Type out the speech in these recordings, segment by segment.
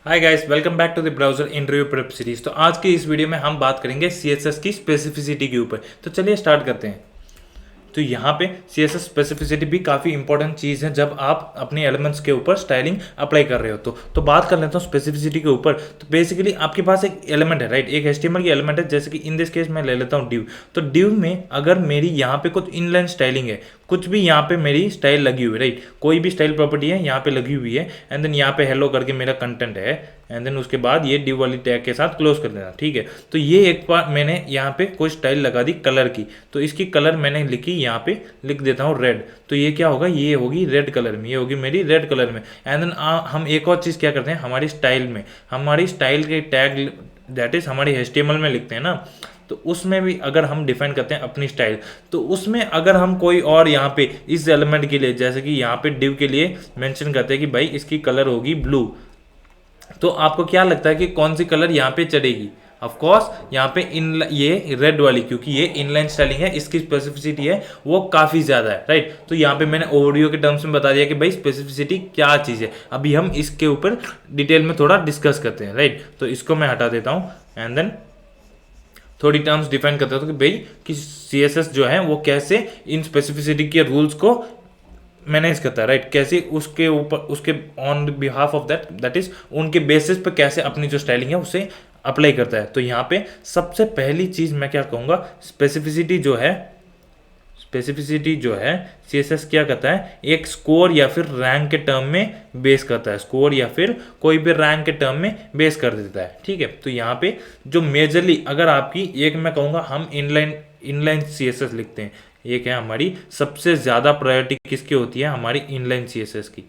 Hi guys, welcome back to the browser interview prep series. तो आज की इस वीडियो में हम बात करेंगे सीएसएस की स्पेसिफिसिटी के ऊपर। तो चलिए स्टार्ट करते हैं। तो यहाँ पे CSS स्पेसिफिसिटी भी काफ़ी इंपॉर्टेंट चीज़ है जब आप अपने एलिमेंट्स के ऊपर स्टाइलिंग अप्लाई कर रहे हो। तो बात कर लेता हूँ स्पेसिफिसिटी के ऊपर। तो बेसिकली आपके पास एक एलिमेंट है, राइट, एक HTML की एलिमेंट है। जैसे कि इन दिस केस मैं ले लेता हूँ div। तो div में अगर मेरी यहाँ पे कुछ इनलाइन स्टाइलिंग है, कुछ भी यहाँ पे मेरी स्टाइल लगी हुई है, राइट, कोई भी स्टाइल प्रॉपर्टी है यहाँ पे लगी हुई है, एंड देन यहाँ पे हेलो करके मेरा कंटेंट है, एंड देन उसके बाद ये div वाली टैग के साथ क्लोज कर देना, ठीक है। तो ये एक बार मैंने यहाँ पे कोई स्टाइल लगा दी कलर की, तो इसकी कलर मैंने लिखी यहाँ पे, लिख देता हूँ रेड। तो ये क्या होगा, ये होगी रेड कलर में, ये होगी मेरी रेड कलर में। एंड देन हम एक और चीज़ क्या करते हैं, हमारी स्टाइल में, हमारी स्टाइल के टैग दैट इज हमारी HTML में लिखते हैं ना, तो उसमें भी अगर हम डिफाइन करते हैं अपनी स्टाइल, तो उसमें अगर हम कोई और यहाँ पे इस एलिमेंट के लिए, जैसे कि यहाँ पे div के लिए मेंशन करते हैं कि भाई इसकी कलर होगी ब्लू, तो आपको क्या लगता है कि कौन सी कलर यहाँ पे चढ़ेगी? ऑफ कोर्स यहाँ पे इन ये रेड वाली, क्योंकि ये इनलाइन स्टाइलिंग है, इसकी स्पेसिफिसिटी है वो काफ़ी ज़्यादा है, राइट। तो यहाँ पे मैंने ओवरव्यू के टर्म्स में बता दिया कि भाई स्पेसिफिसिटी क्या चीज़ है। अभी हम इसके ऊपर डिटेल में थोड़ा डिस्कस करते हैं, राइट। तो इसको मैं हटा देता हूँ एंड देन थोड़ी टर्म्स डिफाइन करता हूँ कि भाई कि CSS जो है वो कैसे इन स्पेसिफिसिटी के रूल्स को मैनेज करता है, राइट, कैसे उसके ऊपर, उसके on behalf of that is उनके बेसिस पे कैसे अपनी जो स्टाइलिंग है उसे अप्लाई करता है। तो यहाँ पे सबसे पहली चीज मैं क्या कहूँगा, स्पेसिफिसिटी जो है CSS क्या करता है, एक स्कोर या फिर रैंक के टर्म में बेस करता है, स्कोर या फिर कोई भी रैंक के टर्म में बेस कर देता है, ठीक है। तो यहाँ पे जो मेजरली अगर आपकी एक मैं कहूँगा, हम इनलाइन CSS लिखते हैं, एक है हमारी सबसे ज़्यादा प्रायोरिटी किसकी होती है, हमारी इनलाइन CSS की।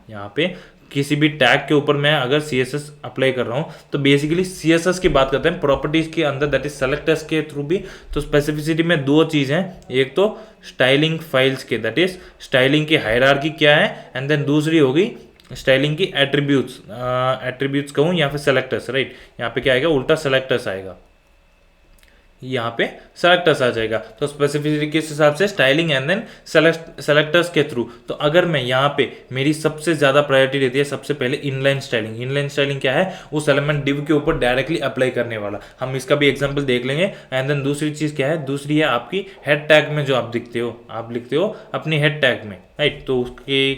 यहाँ पे किसी भी टैग के ऊपर मैं अगर CSS अप्लाई कर रहा हूँ, तो बेसिकली CSS की बात करते हैं प्रॉपर्टीज के अंदर, दैट इज सेलेक्टर्स के थ्रू भी। तो स्पेसिफिसिटी में दो चीज़ हैं, एक तो स्टाइलिंग फाइल्स के, दैट इज स्टाइलिंग की हायरार्की क्या है, एंड देन दूसरी होगी स्टाइलिंग की एट्रीब्यूट्स कहूँ या फिर सेलेक्टर्स, राइट। यहाँ पे क्या आएगा, उल्टा सेलेक्टर्स आएगा, यहाँ पे सेलेक्टर्स आ जाएगा। तो स्पेसिफिसिटी किस हिसाब से, स्टाइलिंग एंड देन सेलेक्टर्स के थ्रू। तो अगर मैं यहाँ पे मेरी सबसे ज्यादा प्रायोरिटी रहती है सबसे पहले इनलाइन स्टाइलिंग। इनलाइन स्टाइलिंग क्या है, उस एलिमेंट div के ऊपर डायरेक्टली अप्लाई करने वाला, हम इसका भी एग्जांपल देख लेंगे। एंड देन दूसरी चीज क्या है, दूसरी है आपकी हेड टैग में जो आप दिखते हो, आप लिखते हो अपनी हेड टैग में, राइट। तो उसके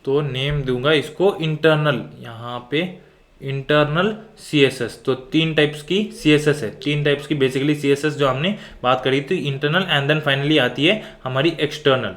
तो नेम दूंगा इसको इंटरनल, यहाँ पे इंटरनल CSS। तो तीन टाइप्स की CSS है, तीन टाइप्स की बेसिकली CSS जो हमने बात करी थी, इंटरनल एंड देन फाइनली आती है हमारी एक्सटर्नल,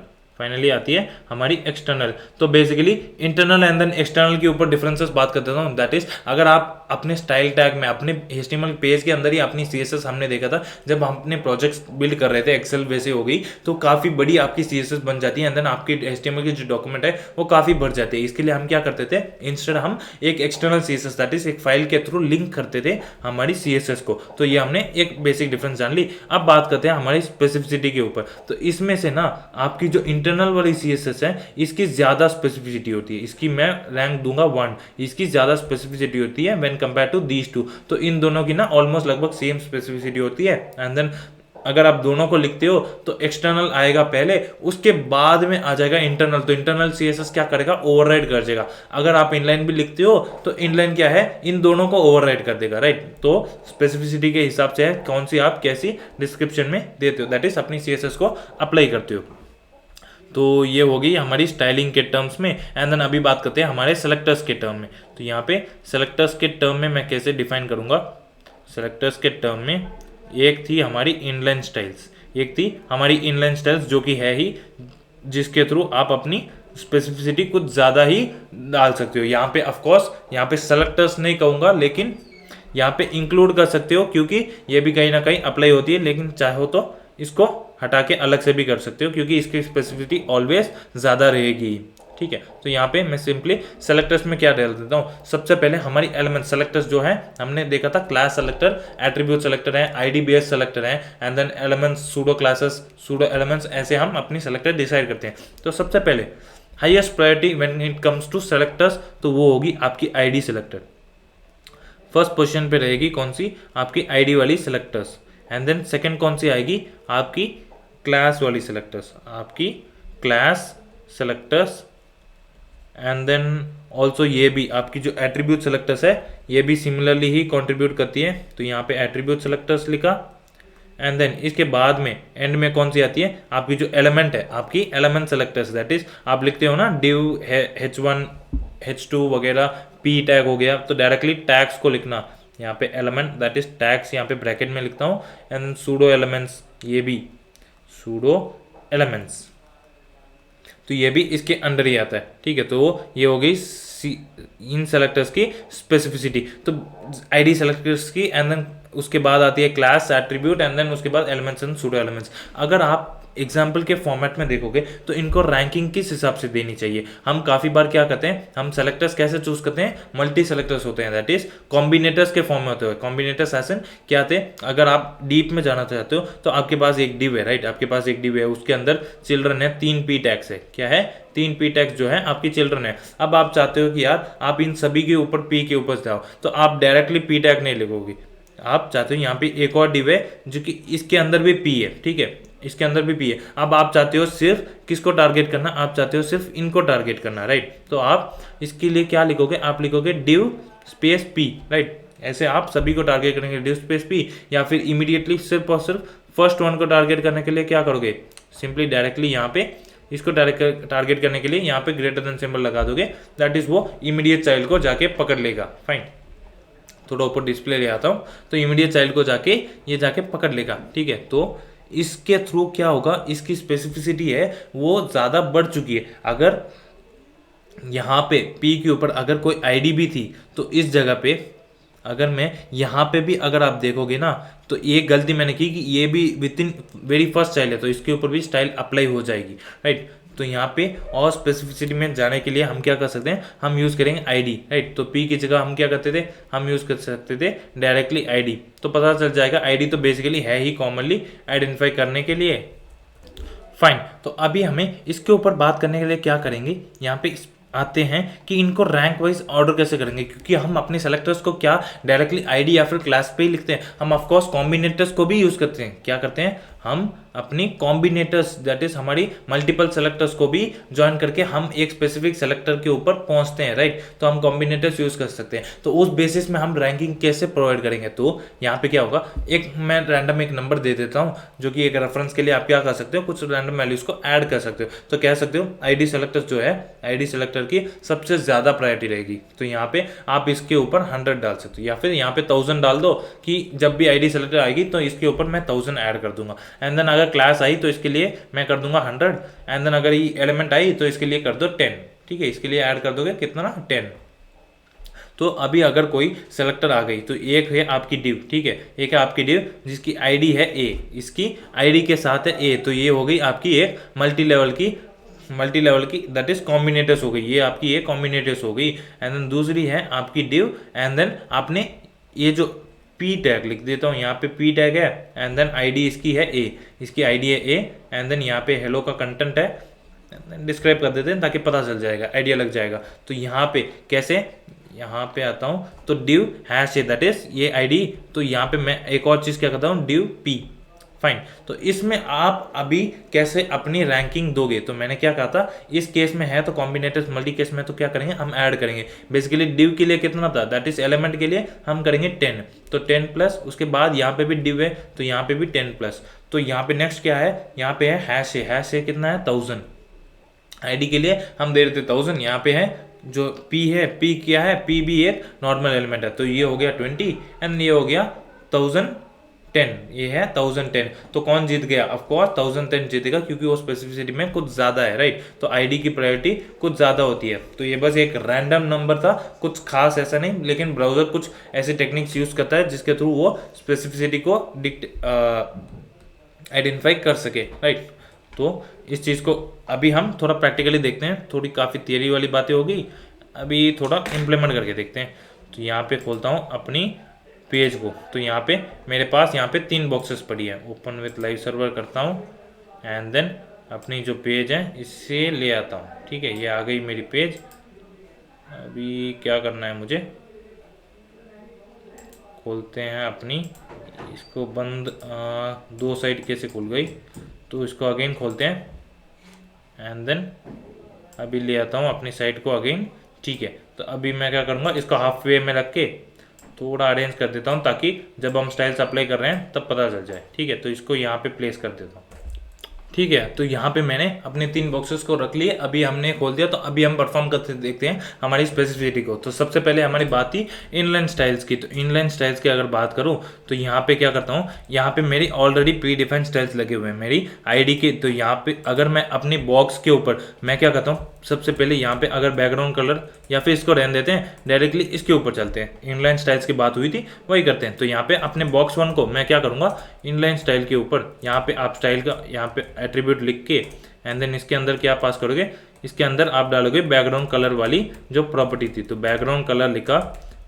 तो basically internal and then external के ऊपर डिफरेंसेस बात कर देता हूँ। दैट इज अगर आप अपने स्टाइल टैग में, अपने HTML पेज के अंदर ही अपनी CSS हमने देखा था, जब हम अपने प्रोजेक्ट्स बिल्ड कर रहे थे, एक्सेल वैसे हो गई, तो काफ़ी बड़ी आपकी CSS बन जाती है, एंड देन आपकी HTML की जो डॉक्यूमेंट है वो काफ़ी बढ़ जाती है। इसके लिए हम क्या करते थे, इंस्टेड हम एक एक्सटर्नल CSS दैट इज एक फाइल के थ्रू लिंक करते थे हमारी CSS को। तो ये हमने एक बेसिक डिफरेंस जान ली। अब बात करते हैं हमारी स्पेसिफिसिटी के ऊपर। तो इसमें से ना आपकी जो इंटरनल वाली CSS है, इसकी ज़्यादा स्पेसिफिसिटी होती है, इसकी मैं रैंक दूंगा 1, इसकी ज़्यादा स्पेसिफिसिटी होती है when compare to these two. तो इन दोनों की ना ऑलमोस्ट लगभग सेम स्पेसिफिसिटी होती है। एंड देन अगर आप दोनों को लिखते हो तो एक्सटर्नल आएगा पहले, उसके बाद में आ जाएगा इंटरनल। तो इंटरनल CSS क्या करेगा, ओवरराइड कर देगा। अगर आप इनलाइन भी लिखते हो तो इनलाइन क्या है, इन दोनों को ओवरराइड कर देगा, राइट। तो स्पेसिफिसिटी के हिसाब से है कौन सी आप कैसी डिस्क्रिप्शन में देते हो, दैट इज अपनी CSS को अप्लाई करते हो। तो ये हो गई हमारी स्टाइलिंग के टर्म्स में। एंड देन अभी बात करते हैं हमारे सेलेक्टर्स के टर्म में। तो यहाँ पे सेलेक्टर्स के टर्म में मैं कैसे डिफाइन करूँगा, सेलेक्टर्स के टर्म में एक थी हमारी इनलाइन स्टाइल्स, जो कि है ही, जिसके थ्रू आप अपनी स्पेसिफिसिटी कुछ ज़्यादा ही डाल सकते हो। यहाँ पे ऑफकोर्स यहाँ पे सेलेक्टर्स नहीं कहूँगा, लेकिन यहाँ पे इंक्लूड कर सकते हो, क्योंकि ये भी कहीं ना कहीं अप्लाई होती है, लेकिन चाहो तो इसको हटा के अलग से भी कर सकते हो, क्योंकि इसकी स्पेसिफिसिटी ऑलवेज ज़्यादा रहेगी, ठीक है। तो यहाँ पे मैं सिंपली सेलेक्टर्स में क्या डाल देता हूँ, सबसे पहले हमारी एलिमेंट सेलेक्टर्स जो है, हमने देखा था क्लास सेलेक्टर, एट्रीब्यूट सेलेक्टर है, ID बेस्ड सेलेक्टर है, and then elements, pseudo classes, pseudo elements, ऐसे हम अपनी सेलेक्टर डिसाइड करते हैं। तो सबसे पहले highest priority when it comes to selectors, तो वो होगी आपकी ID सेलेक्टर। फर्स्ट पोजीशन पे रहेगी कौन सी, आपकी ID वाली सेलेक्टर्स। एंड देन सेकंड कौन सी आएगी, आपकी क्लास वाली सेलेक्टर्स, आपकी class selectors. And then also ये भी आपकी जो एट्रीब्यूट सेलेक्टर्स है ये भी सिमिलरली ही कंट्रीब्यूट करती है। तो यहाँ पे एट्रीब्यूट सेलेक्टर्स लिखा एंड देन इसके बाद में एंड में कौन सी आती है आपकी जो एलिमेंट है आपकी एलिमेंट सेलेक्टर्स, दैट इज आप लिखते हो ना div h1 h2 वगैरह p टैग हो गया, तो डायरेक्टली टैग्स को लिखना यहाँ पे एलिमेंट दैट इज टैग्स यहाँ पे ब्रैकेट में लिखता हूँ एंड सूडो एलिमेंट्स, ये भी सूडो एलिमेंट्स, तो ये भी इसके अंडर ही आता है। ठीक है, तो ये हो गई इन सेलेक्टर्स की स्पेसिफिसिटी। तो आईडी सेलेक्टर्स की एंड देन उसके बाद आती है क्लास एट्रीब्यूट एंड देन उसके बाद एलिमेंट्स एंड सूडो एलिमेंट्स। अगर आप एग्जाम्पल के फॉर्मेट में देखोगे तो इनको रैंकिंग किस हिसाब से देनी चाहिए, हम काफी बार क्या करते हैं, हम सेलेक्टर्स कैसे चूज करते हैं, मल्टी सेलेक्टर्स होते हैं, दैट इज कॉम्बिनेटर्स के फॉर्म में होते हैं। कॉम्बिनेटर्स ऐसे क्या आते हैं, अगर आप डीप में जाना चाहते हो तो आपके पास एक डिव है, राइट, आपके पास एक डिव है, उसके अंदर चिल्ड्रन है, 3 पी टैग्स है, क्या है, 3 पी टैग्स जो है आपकी चिल्ड्रन है। अब आप चाहते हो कि यार आप इन सभी के ऊपर पी के ऊपर जाओ, तो आप डायरेक्टली पी टैग नहीं लिखोगे, आप चाहते हो यहाँ पे एक और डिव है जो कि इसके अंदर भी पी है, ठीक है, इसके अंदर भी पी है। अब आप चाहते हो सिर्फ किसको टारगेट करना, आप चाहते हो सिर्फ इनको टारगेट करना, राइट, तो आप इसके लिए क्या लिखोगे, आप लिखोगे डिव स्पेस पी, राइट, ऐसे आप सभी को टारगेट करेंगे डिव स्पेस पी, या फिर इमीडिएटली सिर्फ और सिर्फ फर्स्ट वन को टारगेट करने के लिए क्या करोगे, सिंपली डायरेक्टली यहाँ पे इसको टारगेट करने के लिए यहाँ पे ग्रेटर देन सिंबल लगा दोगे, दैट इज वो इमीडिएट चाइल्ड को जाके पकड़ लेगा। फाइन, थोड़ा ऊपर डिस्प्ले ले आता हूँ, तो इमीडिएट चाइल्ड को जाके ये जाके पकड़ लेगा। ठीक है, तो इसके थ्रू क्या होगा, इसकी स्पेसिफिसिटी है वो ज़्यादा बढ़ चुकी है। अगर यहाँ पे P के ऊपर अगर कोई आईडी भी थी तो इस जगह पे अगर मैं यहाँ पे भी अगर आप देखोगे ना, तो एक गलती मैंने की कि ये भी with in very first child है, तो इसके ऊपर भी स्टाइल अप्लाई हो जाएगी, राइट। तो यहाँ पे और स्पेसिफिसिटी में जाने के लिए हम क्या कर सकते हैं, हम यूज़ करेंगे आईडी, राइट। तो पी की जगह हम क्या करते थे, हम यूज़ कर सकते थे डायरेक्टली आईडी, तो पता चल जाएगा आईडी तो बेसिकली है ही कॉमनली आइडेंटिफाई करने के लिए। फाइन, तो अभी हमें इसके ऊपर बात करने के लिए क्या करेंगे, यहाँ पे आते हैं कि इनको रैंक वाइज ऑर्डर कैसे करेंगे, क्योंकि हम अपने सेलेक्टर्स को क्या डायरेक्टली आईडी या फिर क्लास पे ही लिखते हैं, हम ऑफकोर्स कॉम्बिनेटर्स को भी यूज़ करते हैं। क्या करते हैं, हम अपनी कॉम्बिनेटर्स दैट इज हमारी मल्टीपल सेलेक्टर्स को भी ज्वाइन करके हम एक स्पेसिफिक सेलेक्टर के ऊपर पहुंचते हैं, राइट। तो हम कॉम्बिनेटर्स यूज कर सकते हैं। तो उस बेसिस में हम रैंकिंग कैसे प्रोवाइड करेंगे, तो यहाँ पे क्या होगा, एक मैं रैंडम एक नंबर दे देता हूँ जो कि एक रेफरेंस के लिए आप क्या कर सकते हो, कुछ रैंडम वैल्यूज को ऐड कर सकते हो। तो कह सकते हो आईडी सेलेक्टर्स जो है, आईडी सेलेक्टर की सबसे ज्यादा प्रायोरिटी रहेगी, तो यहाँ पे आप इसके ऊपर 100 डाल सकते हो, या फिर यहाँ पे 1000 डाल दो कि जब भी आईडी सेलेक्टर आएगी तो इसके ऊपर मैं 1000 ऐड कर दूंगा। एंड देन अगर क्लास आई तो इसके लिए मैं कर दूंगा 100, एंड देन अगर ये एलिमेंट आई तो इसके लिए कर दो 10, ठीक है, इसके लिए ऐड कर दोगे कितना ना 10। तो अभी अगर कोई सेलेक्टर आ गई तो एक है आपकी डिव, ठीक है, एक है आपकी डिव जिसकी आईडी है ए, इसकी आईडी के साथ है ए, तो ये हो गई आपकी एक मल्टी लेवल की दैट इज कॉम्बिनेटर्स हो गई, ये आपकी एक कॉम्बिनेटर्स हो गई। एंड देन दूसरी है आपकी डिव, एंड देन आपने ये जो पी टैग लिख देता हूँ, यहाँ पे पी टैग है, एंड देन आईडी इसकी है ए, इसकी आईडी है ए, एंड देन यहाँ पे हेलो का कंटेंट है, डिस्क्राइब कर देते हैं ताकि पता चल जाएगा, आइडिया लग जाएगा। तो यहाँ पे कैसे, यहाँ पे आता हूँ तो डिव हैश है दैट इज ये आईडी, तो यहाँ पे मैं एक और चीज़ क्या करता हूँ, डिव पी। फाइन, तो इसमें आप अभी कैसे अपनी रैंकिंग दोगे, तो मैंने क्या कहा था, इस केस में है तो कॉम्बिनेटर्स, मल्टी केस में तो क्या करेंगे, हम ऐड करेंगे। बेसिकली डिव के लिए कितना था, दैट इज एलिमेंट के लिए हम करेंगे 10, तो 10 प्लस, उसके बाद यहाँ पे भी डिव है तो यहाँ पे भी 10 प्लस, तो यहाँ पे नेक्स्ट क्या है, यहाँ पे है हैश है कितना है 1000, आईडी के लिए हम दे देते 1000, यहाँ पे है जो पी है, पी क्या है, पी भी एक नॉर्मल एलिमेंट है, तो ये हो गया 20 एंड ये हो गया 1010, ये है 1010। तो कौन जीत गया, ऑफकोर्स 1010 जीतेगा क्योंकि वो स्पेसिफिसिटी में कुछ ज्यादा है, राइट। तो आईडी की प्रायोरिटी कुछ ज्यादा होती है। तो ये बस एक रैंडम नंबर था, कुछ खास ऐसा नहीं, लेकिन ब्राउजर कुछ ऐसे टेक्निक्स यूज करता है जिसके थ्रू वो स्पेसिफिसिटी को आइडेंटिफाई कर सके, राइट। तो इस चीज़ को अभी हम थोड़ा प्रैक्टिकली देखते हैं, थोड़ी काफ़ी थियरी वाली बातें हो गई, अभी थोड़ा इम्प्लीमेंट करके देखते हैं। तो यहाँ पे खोलता हूँ अपनी पेज को, तो यहाँ पे मेरे पास यहाँ पे 3 बॉक्सेस पड़ी है, ओपन विथ लाइव सर्वर करता हूँ, एंड देन अपनी जो पेज है इससे ले आता हूँ, ठीक है, ये आ गई मेरी पेज। अभी क्या करना है मुझे, खोलते हैं अपनी, इसको बंद, 2 साइड कैसे खुल गई, तो इसको अगेन खोलते हैं, एंड देन अभी ले आता हूँ अपनी साइड को अगेन। ठीक है, तो अभी मैं क्या करूँगा, इसको हाफ वे में रख के थोड़ा अरेंज कर देता हूँ ताकि जब हम स्टाइल्स अप्लाई कर रहे हैं तब पता चल जाए। ठीक है, तो इसको यहाँ पे प्लेस कर देता हूँ। ठीक है, तो यहाँ पे मैंने अपने 3 बॉक्सेस को रख लिए, अभी हमने खोल दिया। तो अभी हम परफॉर्म करते देखते हैं हमारी स्पेसिफिसिटी को। तो सबसे पहले हमारी बात थी इनलाइन स्टाइल्स की। तो इनलाइन स्टाइल्स की अगर बात करूँ तो यहाँ पे क्या करता हूँ, यहाँ पे मेरी ऑलरेडी प्री डिफाइंड स्टाइल्स लगे हुए हैं मेरी आईडी के। तो यहाँ पे अगर मैं अपने बॉक्स के ऊपर मैं क्या करता हूँ, सबसे पहले यहाँ पे अगर बैकग्राउंड कलर या फिर इसको रहने देते हैं, डायरेक्टली इसके ऊपर चलते हैं। इनलाइन स्टाइल्स की बात हुई थी वही करते हैं। तो यहाँ पे अपने बॉक्स 1 को मैं क्या करूँगा, इनलाइन स्टाइल के ऊपर यहाँ पे आप स्टाइल का यहाँ पे एट्रीब्यूट लिख के एंड देन इसके अंदर क्या पास करोगे, इसके अंदर आप डालोगे बैकग्राउंड कलर वाली जो प्रॉपर्टी थी। तो बैकग्राउंड कलर लिखा,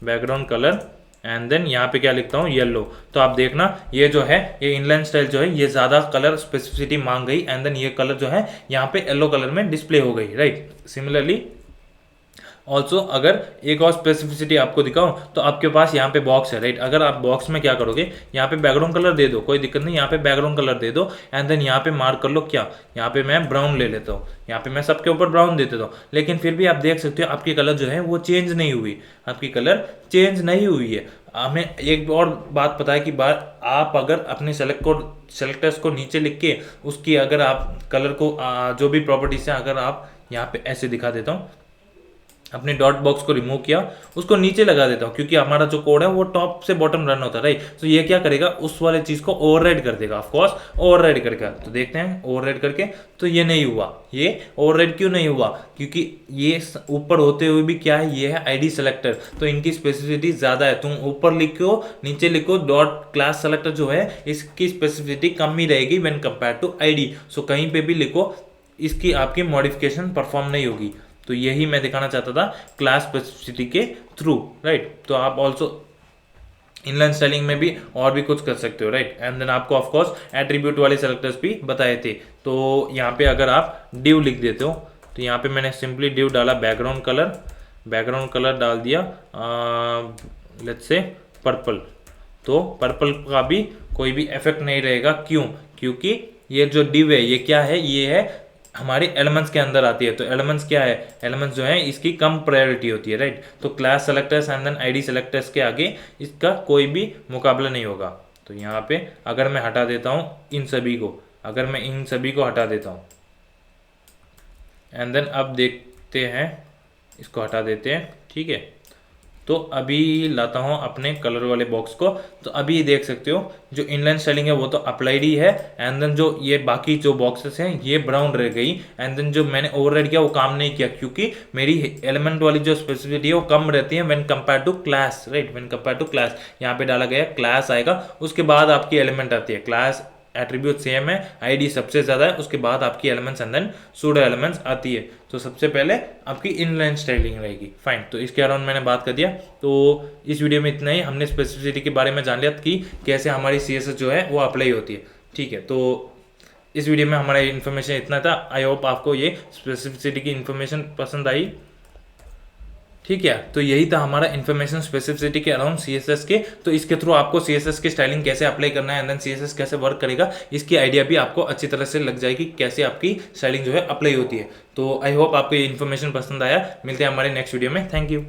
बैकग्राउंड कलर एंड देन यहाँ पे क्या लिखता हूँ, येलो। तो आप देखना ये जो है, ये इनलाइन स्टाइल जो है ये ज़्यादा कलर स्पेसिफिसिटी मांग गई एंड देन ये कलर जो है यहाँ पे येलो कलर में डिस्प्ले हो गई, राइट। सिमिलरली ऑल्सो अगर एक और स्पेसिफिसिटी आपको दिखाऊं तो आपके पास यहाँ पे बॉक्स है, राइट। अगर आप बॉक्स में क्या करोगे, यहाँ पे बैकग्राउंड कलर दे दो, कोई दिक्कत नहीं, यहाँ पे बैकग्राउंड कलर दे दो एंड देन यहाँ पे मार्क कर लो क्या, यहाँ पे मैं ब्राउन ले लेता हूँ, यहाँ पे मैं सबके ऊपर ब्राउन दे देता हूँ। लेकिन फिर भी आप देख सकते हो आपकी कलर जो है वो चेंज नहीं हुई, आपकी कलर चेंज नहीं हुई है। हमें एक और बात पता है कि आप अगर अपने सेलेक्टर्स को नीचे लिख के उसकी अगर आप कलर को जो भी प्रॉपर्टीज है, अगर आप यहाँ पे ऐसे दिखा देता हूँ, अपने डॉट बॉक्स को रिमूव किया, उसको नीचे लगा देता हूँ क्योंकि हमारा जो कोड है वो टॉप से बॉटम रन होता है, राइट। तो ये क्या करेगा, उस वाले चीज को ओवरराइड कर देगा, ऑफ कोर्स ओवरराइड करेगा। तो देखते हैं ओवरराइड करके, तो ये नहीं हुआ। ये ओवरराइड क्यों नहीं हुआ, क्योंकि ये ऊपर होते हुए भी क्या है, ये है आईडी सेलेक्टर, तो इनकी स्पेसिफिसिटी ज्यादा है। तुम ऊपर लिखो नीचे लिखो, डॉट क्लास सेलेक्टर जो है इसकी स्पेसिफिसिटी कम ही रहेगी व्हेन कंपेयर टू आईडी। सो कहीं पे भी लिखो, इसकी आपकी मॉडिफिकेशन परफॉर्म नहीं होगी। तो यही मैं दिखाना चाहता था क्लास स्पेसिफिसिटी के थ्रू, राइट। तो आप ऑल्सो इनलाइन स्टाइलिंग में भी और भी कुछ कर सकते हो, राइट। एंड देन आपको ऑफ कोर्स एट्रीब्यूट वाले सेलेक्टर्स भी बताए थे। तो यहाँ पे अगर आप डिव लिख देते हो, तो यहाँ पे मैंने सिंपली डिव डाला, बैकग्राउंड कलर डाल दिया लेट्स से पर्पल। तो पर्पल का भी कोई भी इफेक्ट नहीं रहेगा, क्यों, क्योंकि ये जो डिव है ये क्या है, ये है हमारे एलिमेंट्स के अंदर आती है। तो एलिमेंट्स क्या है, एलिमेंट्स जो है इसकी कम प्रायोरिटी होती है, राइट। तो class selectors and then ID selectors के आगे इसका कोई भी मुकाबला नहीं होगा। तो यहाँ पे अगर मैं हटा देता हूँ इन सभी को, अगर मैं इन सभी को हटा देता हूँ एंड देन अब देखते हैं, इसको हटा देते हैं, ठीक है। तो अभी लाता हूँ अपने कलर वाले बॉक्स को। तो अभी देख सकते हो जो इनलाइन स्टाइलिंग है वो तो अप्लाइड ही है एंड देन जो ये बाकी जो बॉक्सेस हैं ये ब्राउन रह गई एंड देन जो मैंने ओवरराइड किया वो काम नहीं किया क्योंकि मेरी एलिमेंट वाली जो स्पेसिफिसिटी है वो कम रहती है when compare to class, right. When compare to class यहाँ पे डाला गया क्लास आएगा, उसके बाद आपकी एलिमेंट आती है। क्लास एट्रीब्यूट सेम है, आईडी सबसे ज्यादा है, उसके बाद आपकी elements and then pseudo elements आती है। तो सबसे पहले आपकी इनलाइन स्टाइलिंग रहेगी, फाइन। तो इसके अराउंड मैंने बात कर दिया। तो इस वीडियो में इतना ही, हमने स्पेसिफिसिटी के बारे में जान लिया कि कैसे हमारी सीएसएस जो है वो अप्लाई होती है, ठीक है। तो इस वीडियो में हमारा इन्फॉर्मेशन इतना था। आई होप आपको ये स्पेसिफिसिटी की इन्फॉर्मेशन पसंद आई, ठीक है। तो यही था हमारा इन्फॉर्मेशन स्पेसिफिसिटी के अराउंड सीएसएस के। तो इसके थ्रू आपको सीएसएस की स्टाइलिंग कैसे अप्लाई करना है एंड देन सीएसएस कैसे वर्क करेगा, इसकी आइडिया भी आपको अच्छी तरह से लग जाएगी कैसे आपकी स्टाइलिंग जो है अप्लाई होती है। तो आई होप आपको ये इन्फॉर्मेशन पसंद आया। मिलते हैं हमारे नेक्स्ट वीडियो में। Thank you.